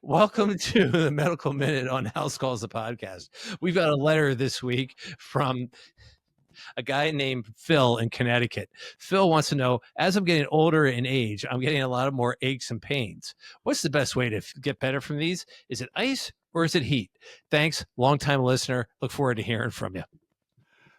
Welcome to the Medical Minute on House Calls, the podcast. We've got a letter this week from a guy named Phil in Connecticut. Phil wants to know, as I'm getting older in age, I'm getting a lot of more aches and pains. What's the best way to get better from these? Is it ice or is it heat? Thanks, longtime listener. Look forward to hearing from you.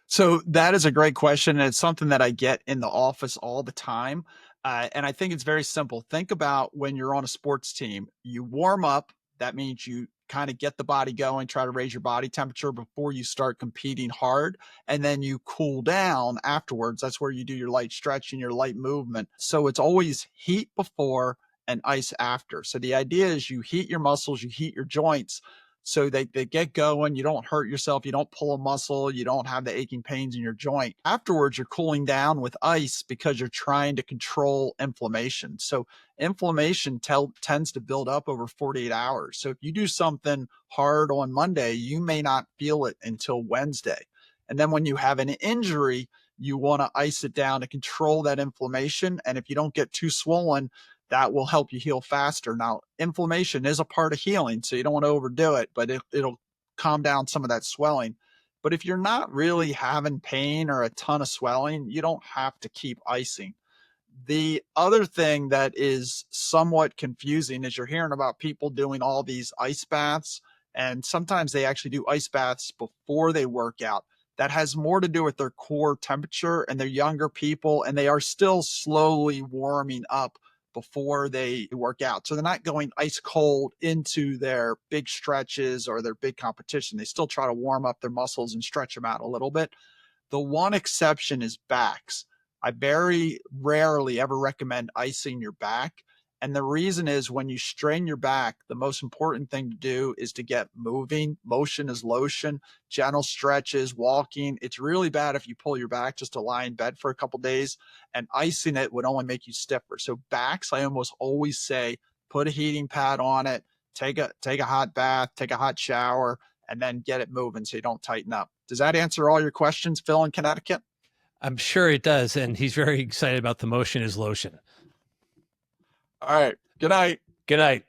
So that is a great question, and it's something that I get in the office all the time. And I think it's very simple. Think about when you're on a sports team, you warm up. That means you kind of get the body going, try to raise your body temperature before you start competing hard. And then you cool down afterwards. That's where you do your light stretching, your light movement. So it's always heat before and ice after. So the idea is you heat your muscles, you heat your joints so they get going. You don't hurt yourself. You don't pull a muscle. You don't have the aching pains in your joint. Afterwards, you're cooling down with ice because you're trying to control inflammation. So inflammation tends to build up over 48 hours. So if you do something hard on Monday, you may not feel it until Wednesday. And then when you have an injury, you want to ice it down to control that inflammation. And if you don't get too swollen, that will help you heal faster. Now, inflammation is a part of healing, so you don't want to overdo it, but it'll calm down some of that swelling. But if you're not really having pain or a ton of swelling, you don't have to keep icing. The other thing that is somewhat confusing is you're hearing about people doing all these ice baths, and sometimes they actually do ice baths before they work out. That has more to do with their core temperature, and they're younger people, and they are still slowly warming up before they work out. So they're not going ice cold into their big stretches or their big competition. They still try to warm up their muscles and stretch them out a little bit. The one exception is backs. I very rarely ever recommend icing your back. And the reason is when you strain your back, the most important thing to do is to get moving. Motion is lotion, gentle stretches, walking. It's really bad if you pull your back just to lie in bed for a couple days, and icing it would only make you stiffer. So backs, I almost always say, put a heating pad on it, take a hot bath, take a hot shower, and then get it moving so you don't tighten up. Does that answer all your questions, Phil in Connecticut? I'm sure it does. And he's very excited about the motion is lotion. All right. Good night. Good night.